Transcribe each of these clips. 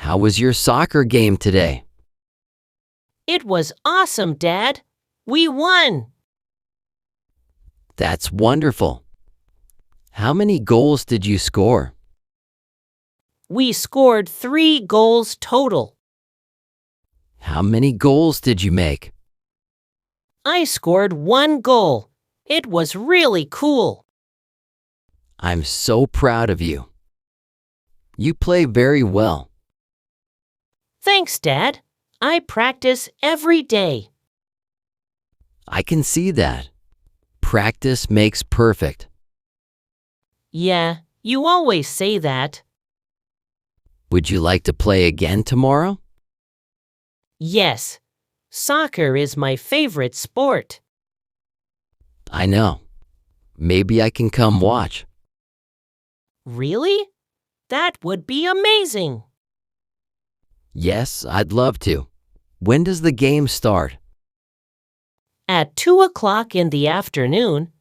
How was your soccer game today? It was awesome, Dad. We won. That's wonderful. How many goals did you score? We scored 3 goals total. How many goals did you make? I scored 1 goal. It was really cool. I'm so proud of you. You play very well. Thanks, Dad. I practice every day. I can see that. Practice makes perfect. Yeah, you always say that. Would you like to play again tomorrow? Yes, soccer is my favorite sport. I know. Maybe I can come watch. Really? That would be amazing. Yes, I'd love to. When does the game start? At 2 o'clock in the afternoon.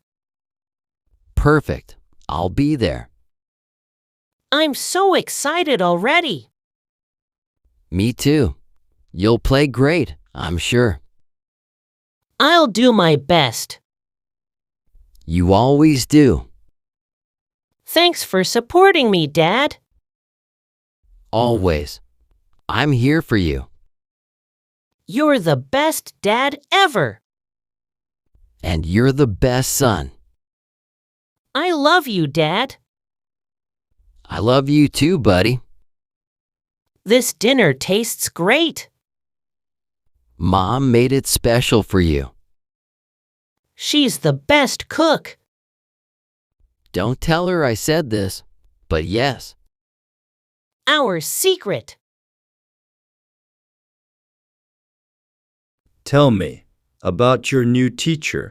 Perfect. I'll be there. I'm so excited already. Me too. You'll play great, I'm sure. I'll do my best. You always do. Thanks for supporting me, Dad. Always. I'm here for you. You're the best dad ever. And you're the best son. I love you, Dad. I love you too, buddy. This dinner tastes great. Mom made it special for you. She's the best cook. Don't tell her I said this, but yes. Our secret. Tell me about your new teacher.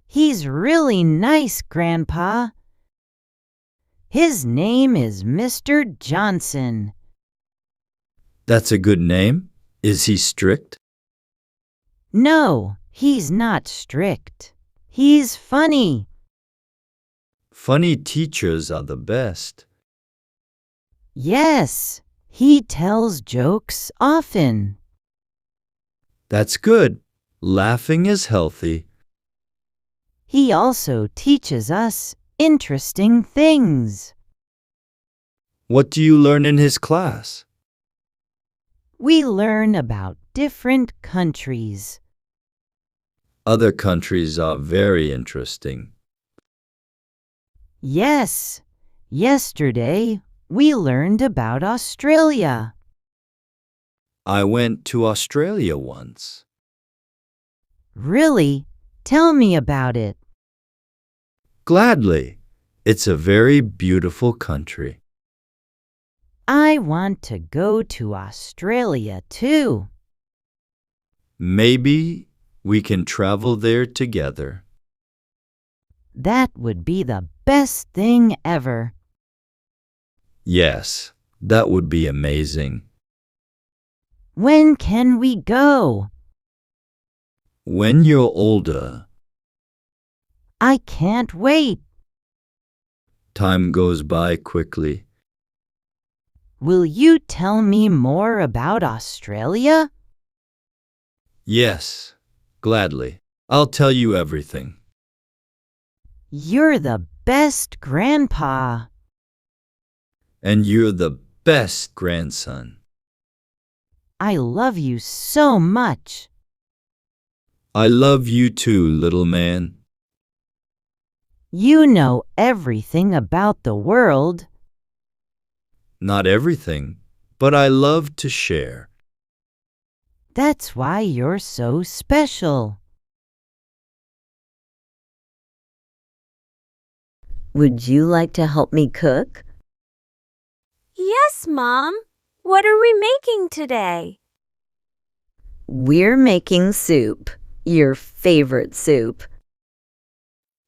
He's really nice, Grandpa. His name is Mr. Johnson. That's a good name. Is he strict? No, he's not strict. He's funny. Funny teachers are the best. Yes, he tells jokes often. That's good. Laughing is healthy. He also teaches us interesting things. What do you learn in his class? We learn about different countries. Other countries are very interesting. Yes, yesterday we learned about Australia. I went to Australia once. Really? Tell me about it. Gladly. It's a very beautiful country. I want to go to Australia too. Maybe we can travel there together. That would be the best thing ever. Yes, that would be amazing. When can we go? When you're older, I can't wait. time goes by quickly. Will you tell me more about Australia? Yes, gladly. I'll tell you everything. You're the best grandpa. And you're the best grandson. I love you so much. I love you too, little man. You know everything about the world. Not everything, but I love to share. That's why you're so special. Would you like to help me cook? Yes, Mom. What are we making today? We're making soup, your favorite soup.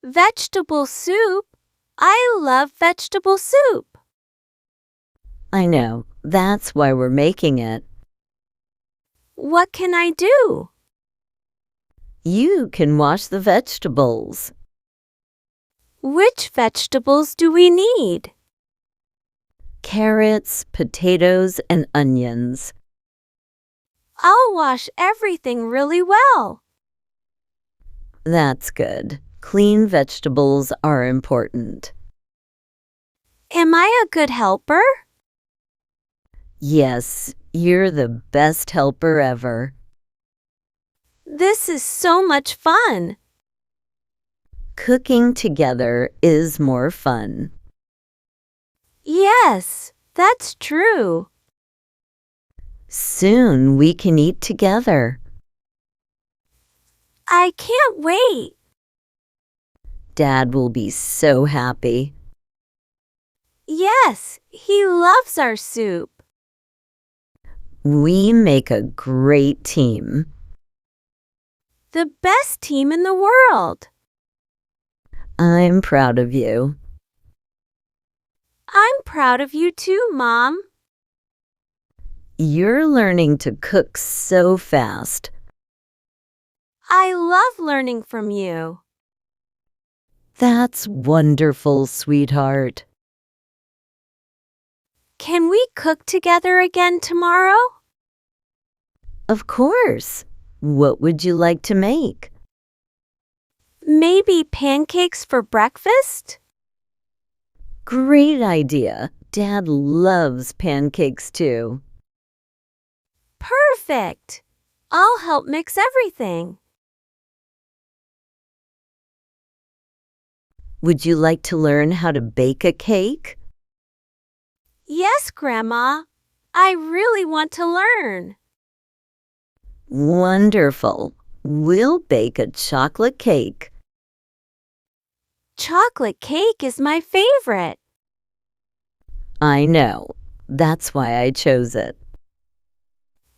Vegetable soup? I love vegetable soup. I know, that's why we're making it. What can I do? You can wash the vegetables. Which vegetables do we need? carrots, potatoes, and onions. I'll wash everything really well. That's good. Clean vegetables are important. Am I a good helper? Yes, you're the best helper ever. This is so much fun. Cooking together is more fun. Yes, that's true. Soon we can eat together. I can't wait. Dad will be so happy. Yes, he loves our soup. We make a great team. The best team in the world. I'm proud of you. I'm proud of you too, Mom. You're learning to cook so fast. I love learning from you. That's wonderful, sweetheart. Can we cook together again tomorrow? Of course. What would you like to make? Maybe pancakes for breakfast? Great idea. Dad loves pancakes too. Perfect. I'll help mix everything. Would you like to learn how to bake a cake? Yes, Grandma. I really want to learn. Wonderful. We'll bake a chocolate cake. Chocolate cake is my favorite. I know. That's why I chose it.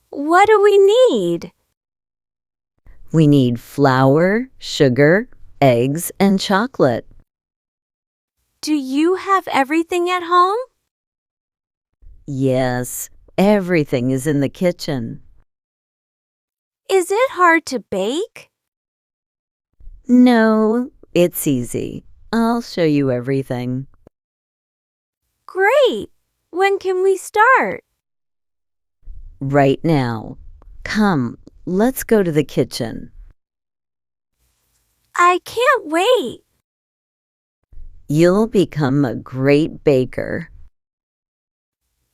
What do we need? We need flour, sugar, eggs, and chocolate. Do you have everything at home? Yes, everything is in the kitchen. Is it hard to bake? No, it's easy. I'll show you everything. Great! When can we start? Right now. Come, let's go to the kitchen. I can't wait. You'll become a great baker.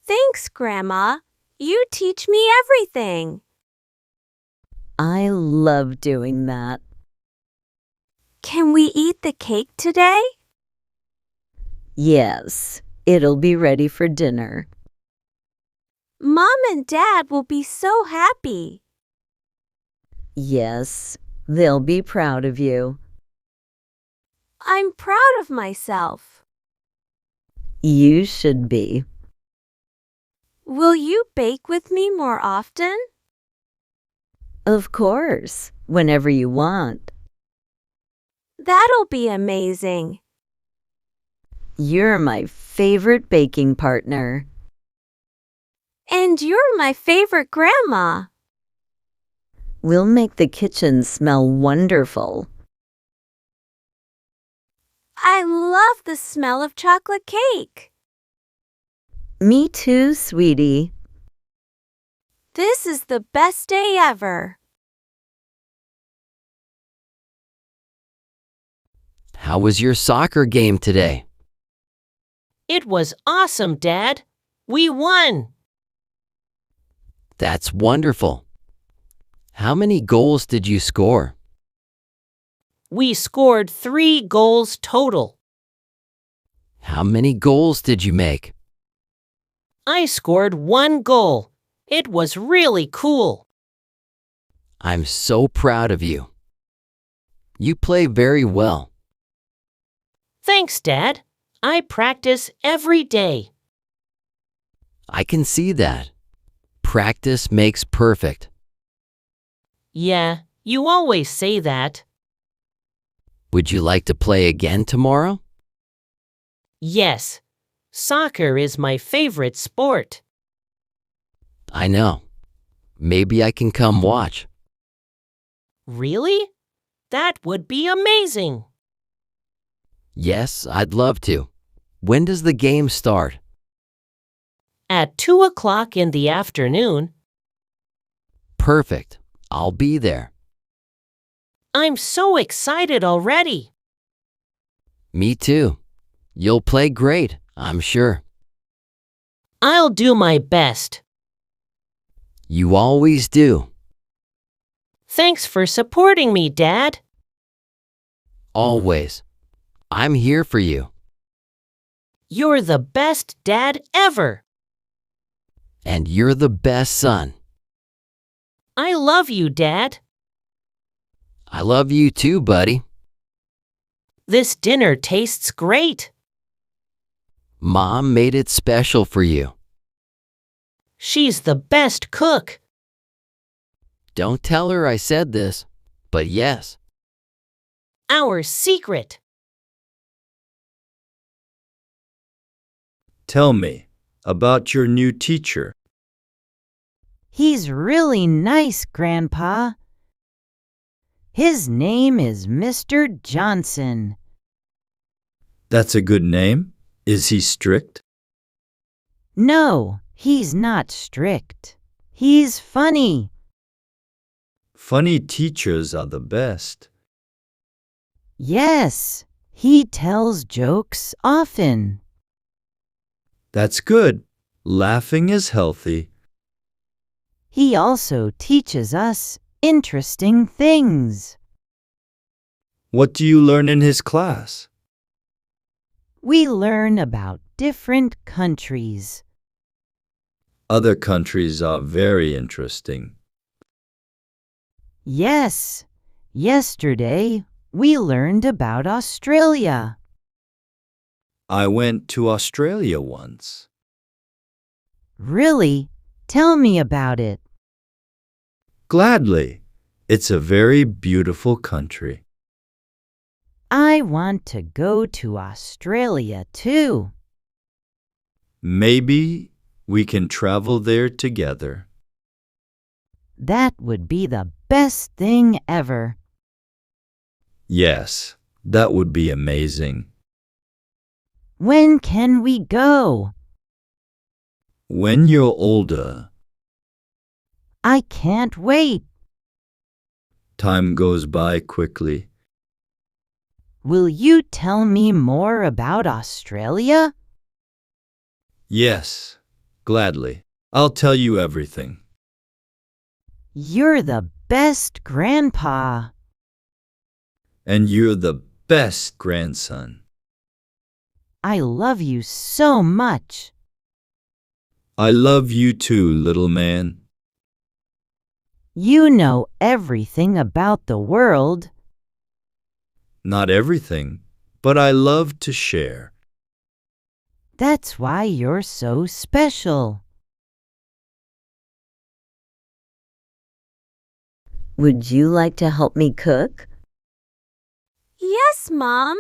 Thanks, Grandma. You teach me everything. I love doing that. Can we eat the cake today? Yes, it'll be ready for dinner. Mom and Dad will be so happy. Yes, they'll be proud of you. I'm proud of myself. You should be. Will you bake with me more often? Of course, whenever you want. That'll be amazing. You're my favorite baking partner. And you're my favorite grandma. We'll make the kitchen smell wonderful. I love the smell of chocolate cake. Me too, sweetie. This is the best day ever. How was your soccer game today? It was awesome, Dad. We won. That's wonderful. How many goals did you score? We scored 3 goals total. How many goals did you make? I scored 1 goal. It was really cool. I'm so proud of you. You play very well. Thanks, Dad. I practice every day. I can see that. Practice makes perfect. Yeah, you always say that. Would you like to play again tomorrow? Yes, soccer is my favorite sport. I know. Maybe I can come watch. Really? That would be amazing. Yes, I'd love to. When does the game start? At 2 o'clock in the afternoon. Perfect. I'll be there. I'm so excited already. Me too. You'll play great, I'm sure. I'll do my best. You always do. Thanks for supporting me, Dad. Always. I'm here for you. You're the best dad ever. And you're the best son. I love you, Dad. I love you too, buddy. This dinner tastes great. Mom made it special for you. She's the best cook. Don't tell her I said this, but yes. Our secret. Tell me about your new teacher. He's really nice, Grandpa. His name is Mr. Johnson. That's a good name. Is he strict? No, he's not strict. He's funny. Funny teachers are the best. Yes, he tells jokes often. That's good. Laughing is healthy. He also teaches us interesting things. What do you learn in his class? We learn about different countries. Other countries are very interesting. Yes, yesterday we learned about Australia. I went to Australia once. Really? Tell me about it. Gladly. It's a very beautiful country. I want to go to Australia too. Maybe we can travel there together. That would be the best thing ever. Yes, that would be amazing. When can we go? When you're older, I can't wait. time goes by quickly. Will you tell me more about Australia? Yes, gladly. I'll tell you everything. You're the best grandpa. And you're the best grandson. I love you so much. I love you too, little man. You know everything about the world. Not everything, but I love to share. That's why you're so special. Would you like to help me cook? Yes, Mom.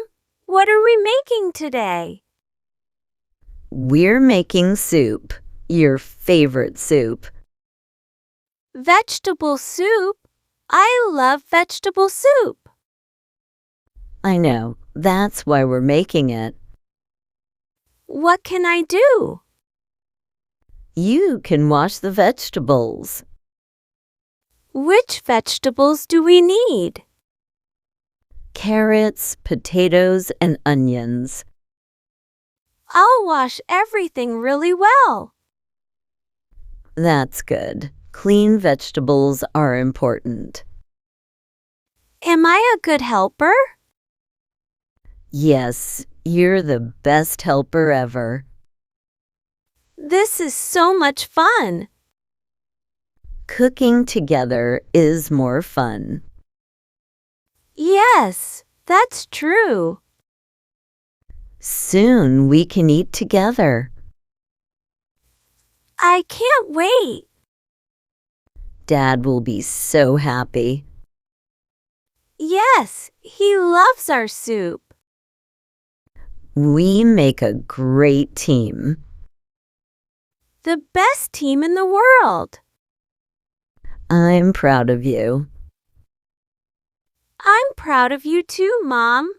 What are we making today? We're making soup, your favorite soup. Vegetable soup? I love vegetable soup. I know, that's why we're making it. What can I do? You can wash the vegetables. Which vegetables do we need? Carrots, potatoes, and onions. I'll wash everything really well. That's good. Clean vegetables are important. Am I a good helper? Yes, you're the best helper ever. This is so much fun. Cooking together is more fun. Yes, that's true. Soon we can eat together. I can't wait. Dad will be so happy. Yes, he loves our soup. We make a great team. The best team in the world. I'm proud of you. I'm proud of you too, Mom.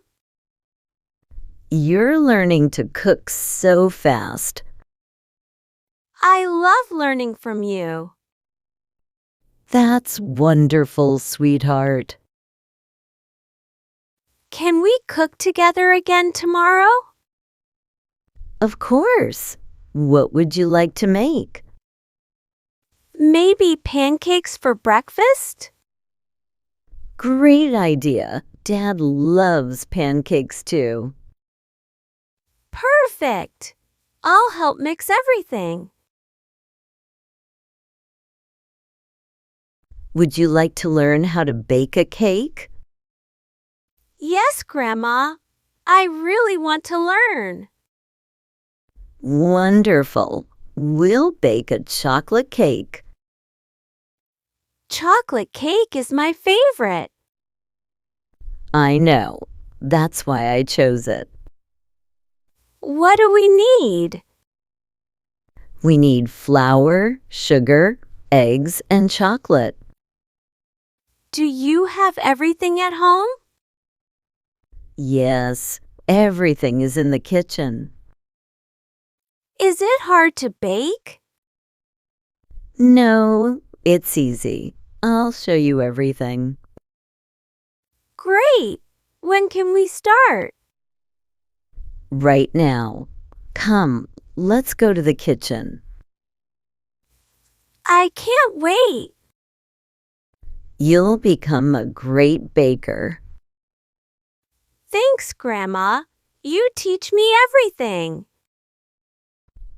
You're learning to cook so fast. I love learning from you. That's wonderful, sweetheart. Can we cook together again tomorrow? Of course. What would you like to make? Maybe pancakes for breakfast? Great idea. Dad loves pancakes too. Perfect. I'll help mix everything. Would you like to learn how to bake a cake? Yes, Grandma. I really want to learn. Wonderful. We'll bake a chocolate cake. Chocolate cake is my favorite. I know. That's why I chose it. What do we need? We need flour, sugar, eggs, and chocolate. Do you have everything at home? Yes, everything is in the kitchen. Is it hard to bake? No, it's easy. I'll show you everything. Great! When can we start? Right now. Come, let's go to the kitchen. I can't wait. You'll become a great baker. Thanks, Grandma. You teach me everything.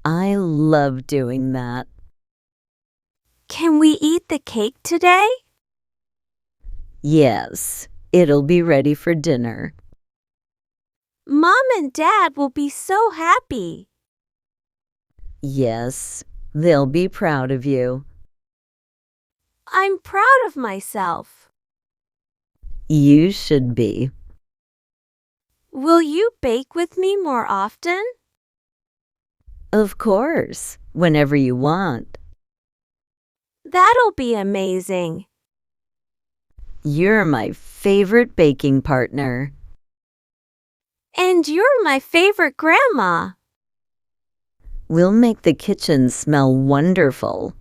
I love doing that. Can we eat the cake today? Yes, it'll be ready for dinner. Mom and Dad will be so happy. Yes, they'll be proud of you. I'm proud of myself. You should be. Will you bake with me more often? Of course, whenever you want. That'll be amazing. You're my favorite baking partner. And you're my favorite grandma. We'll make the kitchen smell wonderful.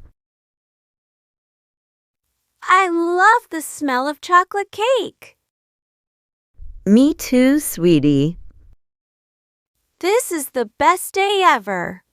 I love the smell of chocolate cake. Me too, sweetie. This is the best day ever.